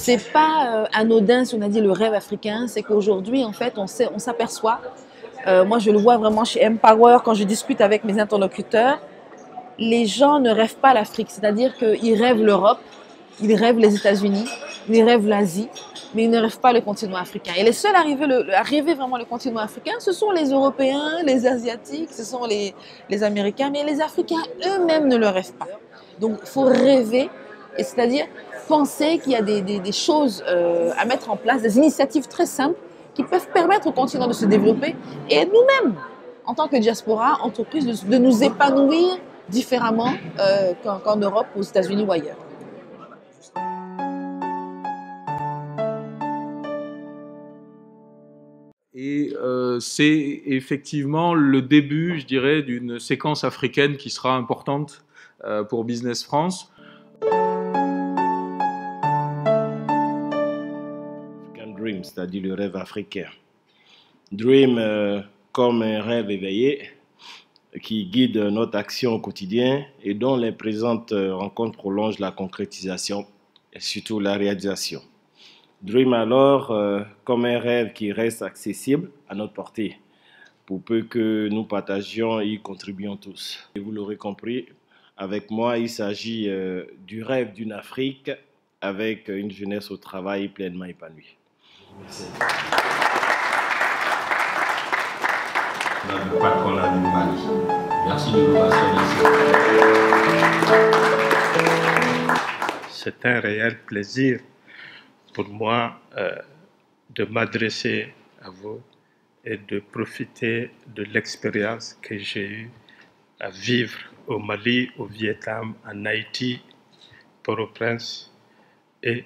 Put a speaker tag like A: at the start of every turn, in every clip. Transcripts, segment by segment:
A: c'est pas anodin si on a dit le rêve africain, c'est qu'aujourd'hui, en fait, on s'aperçoit, moi je le vois vraiment chez Empower, quand je discute avec mes interlocuteurs, les gens ne rêvent pas l'Afrique, c'est-à-dire qu'ils rêvent l'Europe, ils rêvent les États-Unis, ils rêvent l'Asie, mais ils ne rêvent pas le continent africain. Et les seuls à rêver vraiment le continent africain, ce sont les Européens, les Asiatiques, ce sont les Américains, mais les Africains eux-mêmes ne le rêvent pas. Donc il faut rêver, et c'est-à-dire penser qu'il y a des choses à mettre en place, des initiatives très simples qui peuvent permettre au continent de se développer et nous-mêmes, en tant que diaspora, entreprise, de nous épanouir différemment qu'en Europe, aux États-Unis ou ailleurs.
B: Et c'est effectivement le début, je dirais, d'une séquence africaine qui sera importante pour Business France.
C: African Dream, c'est-à-dire le rêve africain. Dream comme un rêve éveillé qui guide notre action au quotidien et dont les présentes rencontres prolongent la concrétisation et surtout la réalisation. Dream alors comme un rêve qui reste accessible à notre portée, pour peu que nous partagions et y contribuions tous. Et vous l'aurez compris, avec moi, il s'agit du rêve d'une Afrique avec une jeunesse au travail pleinement épanouie. Merci.
D: Le patronat du Mali. Merci de l'ovation.
E: C'est un réel plaisir pour moi de m'adresser à vous et de profiter de l'expérience que j'ai eue à vivre au Mali, au Vietnam, en Haïti, Port-au-Prince et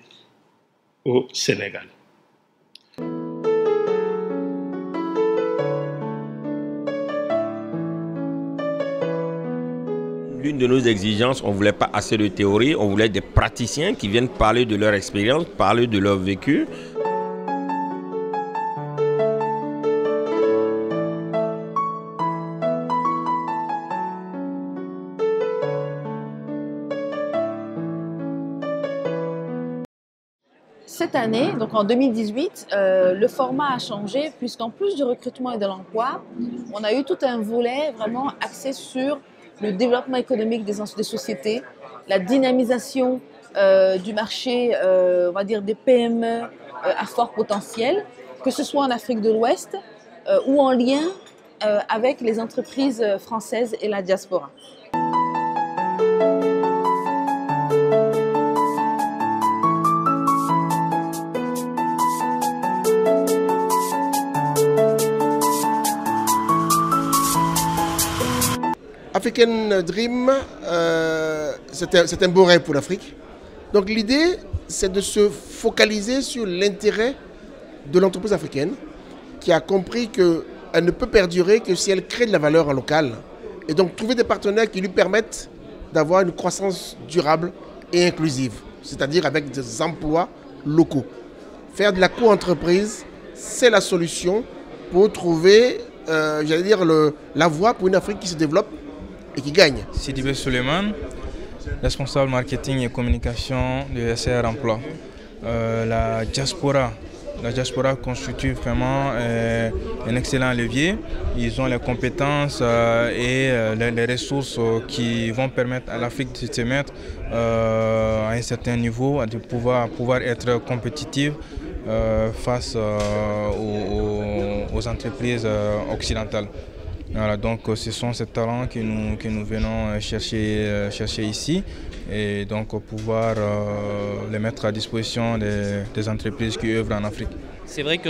E: au Sénégal.
F: L'une de nos exigences, on ne voulait pas assez de théorie, on voulait des praticiens qui viennent parler de leur expérience, parler de leur vécu.
A: Cette année, donc en 2018, le format a changé puisqu'en plus du recrutement et de l'emploi, on a eu tout un volet vraiment axé sur le développement économique des sociétés, la dynamisation du marché, on va dire des PME à fort potentiel, que ce soit en Afrique de l'Ouest ou en lien avec les entreprises françaises et la diaspora.
G: African Dream, c'est un beau rêve pour l'Afrique. Donc l'idée, c'est de se focaliser sur l'intérêt de l'entreprise africaine qui a compris qu'elle ne peut perdurer que si elle crée de la valeur en local. Et donc trouver des partenaires qui lui permettent d'avoir une croissance durable et inclusive, c'est-à-dire avec des emplois locaux. Faire de la co-entreprise, c'est la solution pour trouver, j'allais dire, la voie pour une Afrique qui se développe et qui gagne.
H: Sidibé Suleiman, responsable marketing et communication de SR Emploi. La diaspora constitue vraiment un excellent levier. Ils ont les compétences et les ressources qui vont permettre à l'Afrique de se mettre à un certain niveau, de pouvoir être compétitive face aux entreprises occidentales. Voilà, donc ce sont ces talents que nous venons chercher ici et donc pouvoir les mettre à disposition des entreprises qui œuvrent en Afrique.
I: C'est vrai que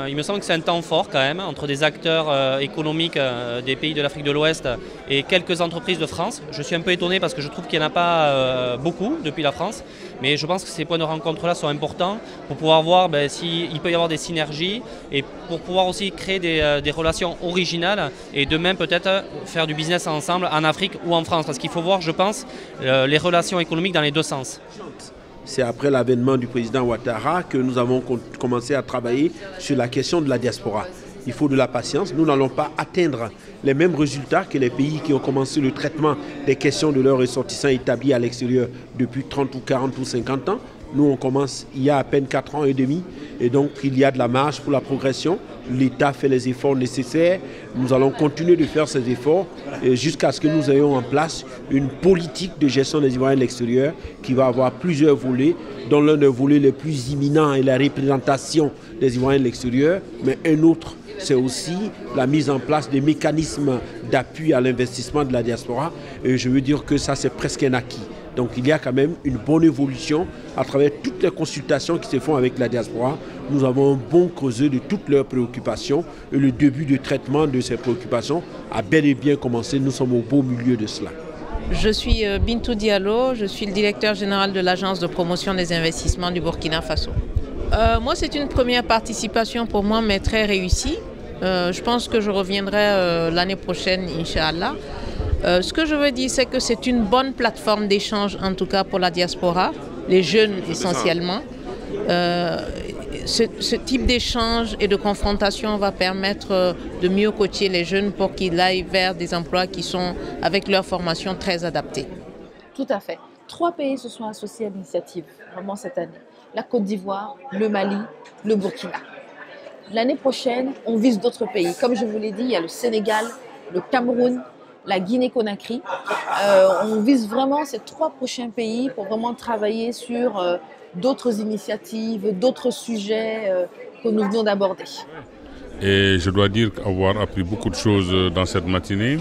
I: il me semble que c'est un temps fort quand même entre des acteurs économiques des pays de l'Afrique de l'Ouest et quelques entreprises de France. Je suis un peu étonné parce que je trouve qu'il n'y en a pas beaucoup depuis la France, mais je pense que ces points de rencontre-là sont importants pour pouvoir voir s'il peut y avoir des synergies et pour pouvoir aussi créer des relations originales et de même peut-être faire du business ensemble en Afrique ou en France parce qu'il faut voir, je pense, les relations économiques dans les deux sens.
J: C'est après l'avènement du président Ouattara que nous avons commencé à travailler sur la question de la diaspora. il faut de la patience. Nous n'allons pas atteindre les mêmes résultats que les pays qui ont commencé le traitement des questions de leurs ressortissants établis à l'extérieur depuis 30 ou 40 ou 50 ans. Nous, on commence il y a à peine 4 ans et demi, et donc il y a de la marge pour la progression. L'État fait les efforts nécessaires. Nous allons continuer de faire ces efforts jusqu'à ce que nous ayons en place une politique de gestion des Ivoiriens de l'extérieur qui va avoir plusieurs volets, dont l'un des volets les plus imminents est la représentation des Ivoiriens de l'extérieur, mais un autre, c'est aussi la mise en place des mécanismes d'appui à l'investissement de la diaspora. Et je veux dire que ça, c'est presque un acquis. Donc il y a quand même une bonne évolution à travers toutes les consultations qui se font avec la diaspora. Nous avons un bon creuset de toutes leurs préoccupations et le début de traitement de ces préoccupations a bel et bien commencé. Nous sommes au beau milieu de cela.
K: Je suis Bintou Diallo, je suis le directeur général de l'Agence de promotion des investissements du Burkina Faso. Moi, c'est une première participation pour moi, mais très réussie. Je pense que je reviendrai l'année prochaine, Inch'Allah. Ce que je veux dire, c'est que c'est une bonne plateforme d'échange, en tout cas pour la diaspora, les jeunes essentiellement. Ce type d'échange et de confrontation va permettre de mieux coacher les jeunes pour qu'ils aillent vers des emplois qui sont, avec leur formation, très adaptés.
A: Tout à fait. 3 pays se sont associés à l'initiative, vraiment cette année. La Côte d'Ivoire, le Mali, le Burkina. L'année prochaine, on vise d'autres pays. Comme je vous l'ai dit, il y a le Sénégal, le Cameroun, la Guinée-Conakry. On vise vraiment ces 3 prochains pays pour vraiment travailler sur d'autres initiatives, d'autres sujets que nous venons d'aborder.
L: Et je dois dire avoir appris beaucoup de choses dans cette matinée.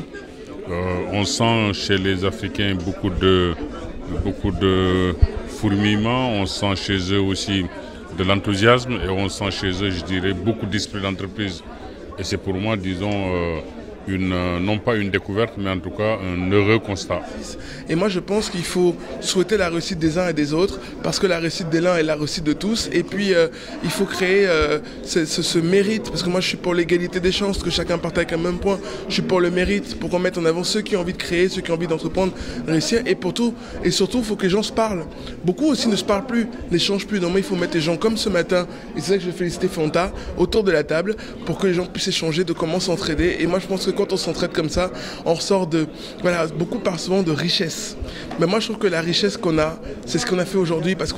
L: On sent chez les Africains beaucoup de fourmillement, on sent chez eux aussi de l'enthousiasme et on sent chez eux, je dirais, beaucoup d'esprit d'entreprise. Et c'est pour moi, disons, non pas une découverte, mais en tout cas un heureux constat.
M: Et moi je pense qu'il faut souhaiter la réussite des uns et des autres, parce que la réussite des l'un est la réussite de tous. Et puis il faut créer ce mérite, parce que moi je suis pour l'égalité des chances, que chacun partage avec un même point. Je suis pour le mérite, pour qu'on mette en avant ceux qui ont envie de créer, ceux qui ont envie d'entreprendre, réussir. Et surtout, il faut que les gens se parlent. Beaucoup aussi ne se parlent plus, n'échangent plus. Normalement, il faut mettre les gens comme ce matin, et c'est ça que je vais féliciter Fanta, autour de la table, pour que les gens puissent échanger de comment s'entraider. Et moi je pense que quand on s'entraide comme ça, on ressort de, voilà, beaucoup parlent souvent de richesse. Mais moi je trouve que la richesse qu'on a, c'est ce qu'on a fait aujourd'hui, parce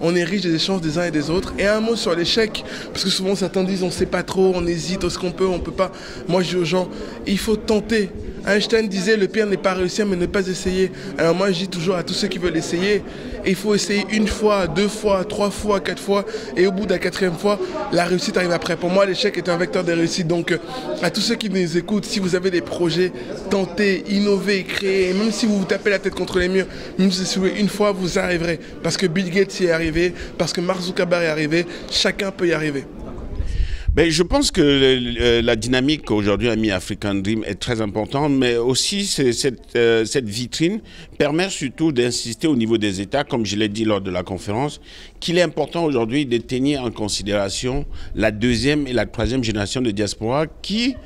M: on est riche des échanges des uns et des autres. Et un mot sur l'échec, parce que souvent certains disent on sait pas trop, on hésite, est-ce qu'on peut, on peut pas. Moi je dis aux gens, il faut tenter. Einstein disait le pire n'est pas réussir mais ne pas essayer. Alors moi je dis toujours à tous ceux qui veulent essayer, il faut essayer 1 fois, 2 fois, 3 fois, 4 fois, et au bout de la 4e fois, la réussite arrive après. Pour moi l'échec est un vecteur de réussite, donc à tous ceux qui nous écoutent, si vous avez des projets, tentez, innovez, créez, et même si vous vous tapez la tête contre les murs, même si vous essayez 1 fois, vous arriverez, parce que Bill Gates y est arrivé, parce que Mark Zuckerberg est arrivé, chacun peut y arriver.
F: Ben, je pense que la dynamique aujourd'hui à Mi-African Dream est très importante, mais aussi cette vitrine permet surtout d'insister au niveau des États, comme je l'ai dit lors de la conférence, qu'il est important aujourd'hui de tenir en considération la 2e et la 3e génération de diaspora qui,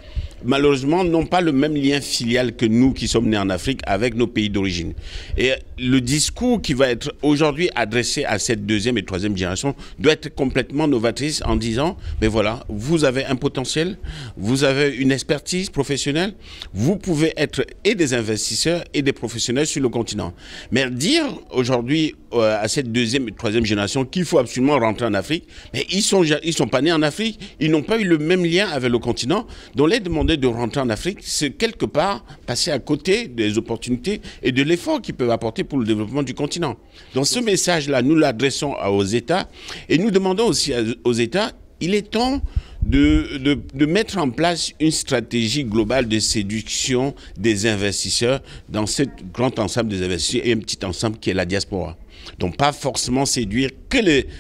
F: malheureusement, n'ont pas le même lien filial que nous qui sommes nés en Afrique avec nos pays d'origine. Et le discours qui va être aujourd'hui adressé à cette 2e et 3e génération doit être complètement novatrice en disant, mais voilà, vous avez un potentiel, vous avez une expertise professionnelle, vous pouvez être et des investisseurs et des professionnels sur le continent. Mais dire aujourd'hui à cette 2e et 3e génération qu'il faut absolument rentrer en Afrique, mais ils sont pas nés en Afrique, ils n'ont pas eu le même lien avec le continent, donc les demander de rentrer en Afrique, c'est quelque part passer à côté des opportunités et de l'effort qu'ils peuvent apporter pour le développement du continent. Donc ce message-là, nous l'adressons aux États et nous demandons aussi aux États, il est temps de mettre en place une stratégie globale de séduction des investisseurs dans ce grand ensemble des investisseurs et un petit ensemble qui est la diaspora. Donc pas forcément séduire que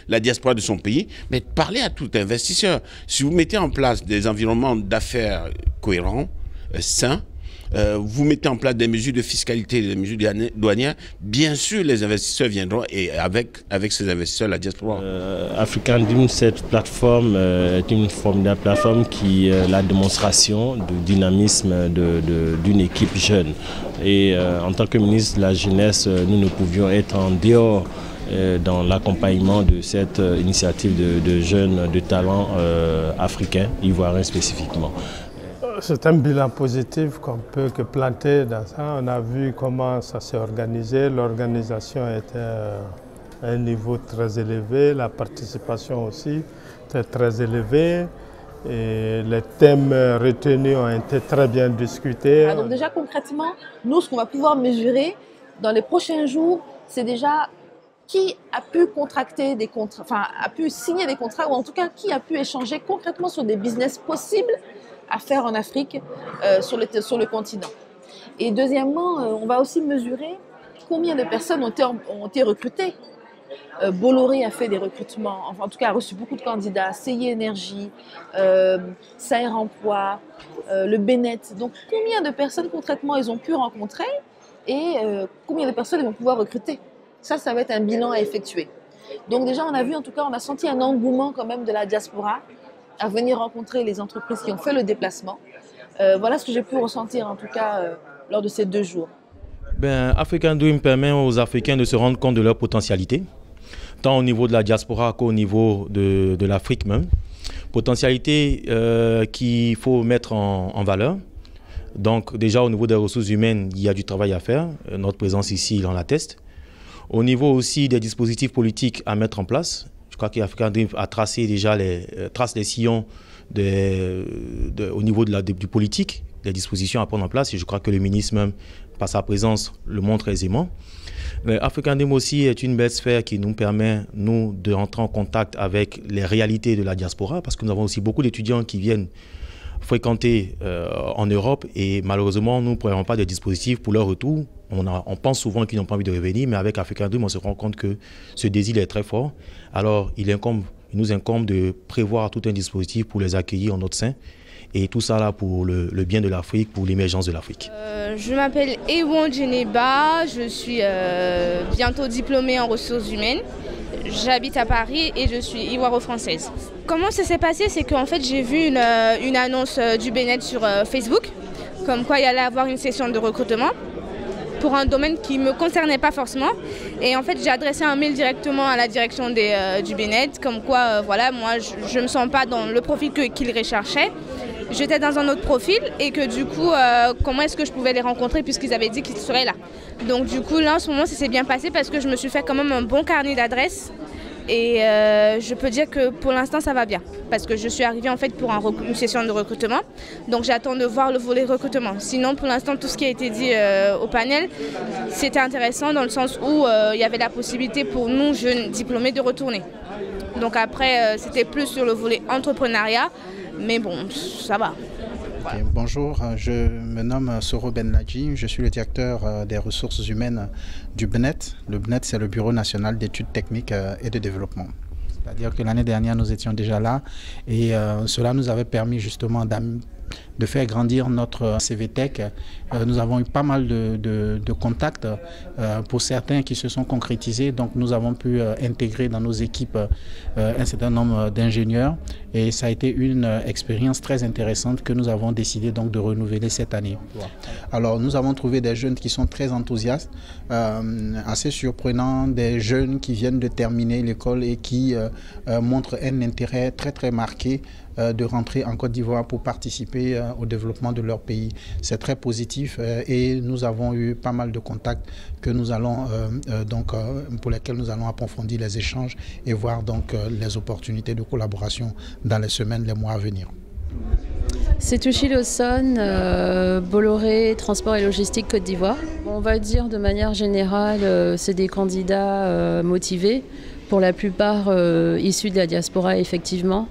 F: la diaspora de son pays, mais parler à tout investisseur. Si vous mettez en place des environnements d'affaires cohérents, sains, vous mettez en place des mesures de fiscalité, des mesures douanières, bien sûr les investisseurs viendront et avec ces investisseurs, la diaspora.
C: African Dream, cette plateforme est une formidable plateforme qui est la démonstration du dynamisme d'une équipe jeune. Et en tant que ministre de la Jeunesse, nous ne pouvions être en dehors dans l'accompagnement de cette initiative de jeunes de talent africains, ivoiriens spécifiquement.
E: C'est un bilan positif qu'on peut que planter dans ça. On a vu comment ça s'est organisé. L'organisation était à un niveau très élevé, la participation aussi était très élevée. Et les thèmes retenus ont été très bien discutés.
A: Donc déjà concrètement, nous ce qu'on va pouvoir mesurer dans les prochains jours, c'est déjà qui a pu contracter des contrats, enfin a pu signer des contrats, ou en tout cas qui a pu échanger concrètement sur des business possibles à faire en Afrique, sur le continent. Et deuxièmement, on va aussi mesurer combien de personnes ont été recrutées. Bolloré a fait des recrutements, enfin, en tout cas a reçu beaucoup de candidats, CI Énergie, Saer Emploi, le Benet. Donc combien de personnes concrètement ils ont pu rencontrer et combien de personnes ils vont pouvoir recruter. Ça va être un bilan à effectuer. Donc déjà on a vu, en tout cas on a senti un engouement quand même de la diaspora à venir rencontrer les entreprises qui ont fait le déplacement. Voilà ce que j'ai pu ressentir en tout cas lors de ces 2 jours.
N: African Dream permet aux Africains de se rendre compte de leur potentialité, tant au niveau de la diaspora qu'au niveau de l'Afrique même. Potentialité qu'il faut mettre en valeur. Donc déjà au niveau des ressources humaines, il y a du travail à faire. Notre présence ici, on l'atteste. Au niveau aussi des dispositifs politiques à mettre en place, je crois qu'African Dream a tracé déjà trace les sillons au niveau du politique, des dispositions à prendre en place. Et je crois que le ministre même, par sa présence, le montre aisément. African Dream aussi est une belle sphère qui nous permet, nous, de rentrer en contact avec les réalités de la diaspora, parce que nous avons aussi beaucoup d'étudiants qui viennent fréquenter en Europe et malheureusement, nous ne prévoyons pas de dispositifs pour leur retour. On pense souvent qu'ils n'ont pas envie de revenir, mais avec African Dream, on se rend compte que ce désir est très fort. Alors, il nous incombe de prévoir tout un dispositif pour les accueillir en notre sein. Et tout ça là pour le bien de l'Afrique, pour l'émergence de l'Afrique.
O: Je m'appelle Ewon Djeneba, je suis bientôt diplômée en ressources humaines. J'habite à Paris et je suis ivoiro-française. Comment ça s'est passé? C'est qu'en fait j'ai vu une annonce du Benet sur Facebook, comme quoi il allait avoir une session de recrutement pour un domaine qui ne me concernait pas forcément. Et en fait j'ai adressé un mail directement à la direction du Benet, comme quoi voilà, moi je ne me sens pas dans le profil qu'ils recherchaient. J'étais dans un autre profil et que du coup, comment est-ce que je pouvais les rencontrer puisqu'ils avaient dit qu'ils seraient là. Donc du coup, là en ce moment, ça s'est bien passé parce que je me suis fait quand même un bon carnet d'adresses et je peux dire que pour l'instant, ça va bien. Parce que je suis arrivée en fait pour une session de recrutement. Donc j'attends de voir le volet recrutement. Sinon, pour l'instant, tout ce qui a été dit au panel, c'était intéressant dans le sens où il y avait la possibilité pour nous, jeunes diplômés, de retourner. Donc après, c'était plus sur le volet entrepreneuriat. Mais bon, ça va.
P: Okay, bonjour, je me nomme Soro Benladji, je suis le directeur des ressources humaines du BNET. Le BNET, c'est le Bureau national d'études techniques et de développement. C'est-à-dire que l'année dernière, nous étions déjà là et cela nous avait permis justement de faire grandir notre CVTech. Nous avons eu pas mal de contacts pour certains qui se sont concrétisés. Donc nous avons pu intégrer dans nos équipes un certain nombre d'ingénieurs et ça a été une expérience très intéressante que nous avons décidé donc de renouveler cette année. Alors nous avons trouvé des jeunes qui sont très enthousiastes, assez surprenants, des jeunes qui viennent de terminer l'école et qui montrent un intérêt très très marqué de rentrer en Côte d'Ivoire pour participer au développement de leur pays. C'est très positif et nous avons eu pas mal de contacts que nous allons pour lesquels nous allons approfondir les échanges et voir donc les opportunités de collaboration dans les semaines, les mois à venir.
Q: C'est Touchi Lawson, Bolloré, Transport et Logistique Côte d'Ivoire. On va dire de manière générale, c'est des candidats motivés, pour la plupart issus de la diaspora effectivement.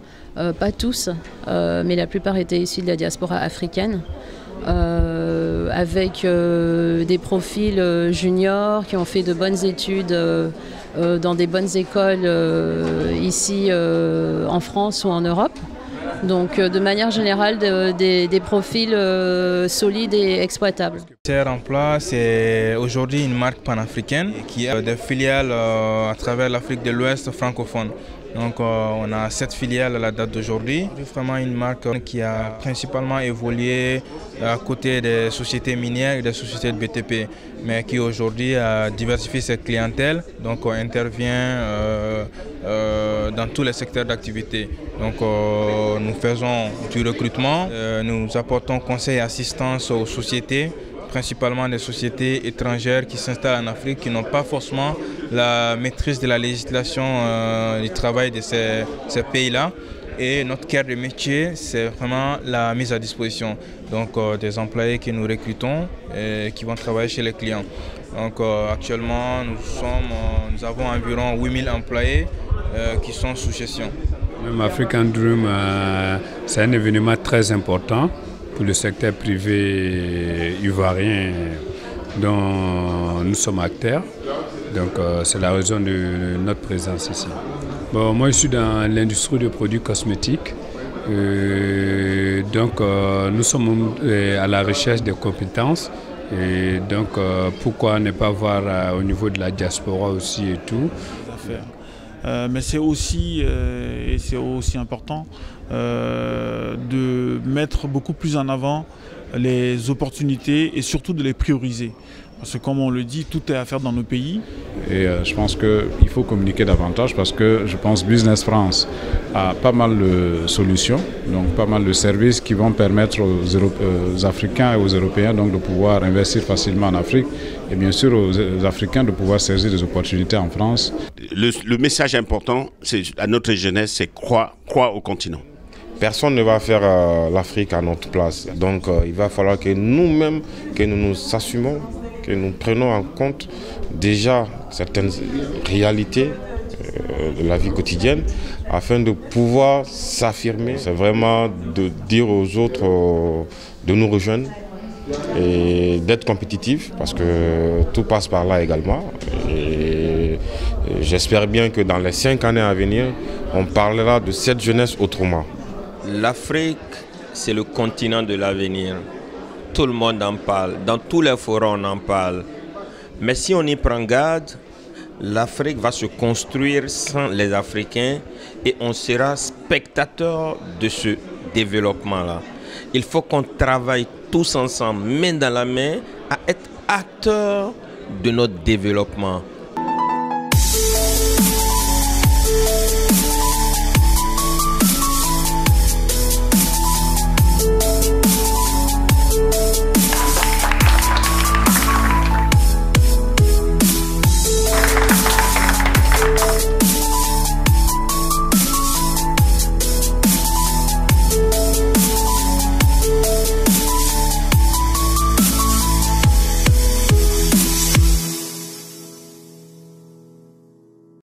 Q: Pas tous, mais la plupart étaient issus de la diaspora africaine, avec des profils juniors qui ont fait de bonnes études dans des bonnes écoles ici en France ou en Europe. Donc de manière générale, des profils solides et exploitables.
H: SR Emploi, c'est aujourd'hui une marque panafricaine qui a des filiales à travers l'Afrique de l'Ouest francophone. Donc on a 7 filiales à la date d'aujourd'hui. C'est vraiment une marque qui a principalement évolué à côté des sociétés minières et des sociétés de BTP, mais qui aujourd'hui a diversifié ses clientèles, donc on intervient dans tous les secteurs d'activité. Donc nous faisons du recrutement, nous apportons conseil et assistance aux sociétés, principalement des sociétés étrangères qui s'installent en Afrique, qui n'ont pas forcément la maîtrise de la législation du travail de ces pays-là. Et notre cœur de métier, c'est vraiment la mise à disposition. Donc des employés que nous recrutons et qui vont travailler chez les clients. Donc actuellement, nous avons environ 8000 employés qui sont sous gestion.
R: Même African Dream, c'est un événement très important pour le secteur privé ivoirien dont nous sommes acteurs. Donc c'est la raison de notre présence ici. Bon, moi je suis dans l'industrie de produits cosmétiques. Donc nous sommes à la recherche des compétences. Et donc pourquoi ne pas voir au niveau de la diaspora aussi et tout.
S: Mais c'est aussi, et c'est aussi important, de mettre beaucoup plus en avant les opportunités et surtout de les prioriser. Parce que comme on le dit, tout est à faire dans nos pays.
T: Et je pense qu'il faut communiquer davantage parce que je pense que Business France a pas mal de solutions, donc pas mal de services qui vont permettre aux Africains et aux Européens donc, de pouvoir investir facilement en Afrique et bien sûr aux Africains de pouvoir saisir des opportunités en France.
F: Le message important à notre jeunesse, c'est croire au continent.
U: Personne ne va faire l'Afrique à notre place. Donc il va falloir que nous-mêmes, que nous nous assumons, que nous prenons en compte déjà certaines réalités de la vie quotidienne afin de pouvoir s'affirmer. C'est vraiment de dire aux autres de nous rejoindre et d'être compétitifs parce que tout passe par là également. Et j'espère bien que dans les 5 années à venir, on parlera de cette jeunesse autrement.
V: L'Afrique, c'est le continent de l'avenir. Tout le monde en parle, dans tous les forums on en parle. Mais si on y prend garde, l'Afrique va se construire sans les Africains et on sera spectateur de ce développement-là. Il faut qu'on travaille tous ensemble, main dans la main, à être acteurs de notre développement.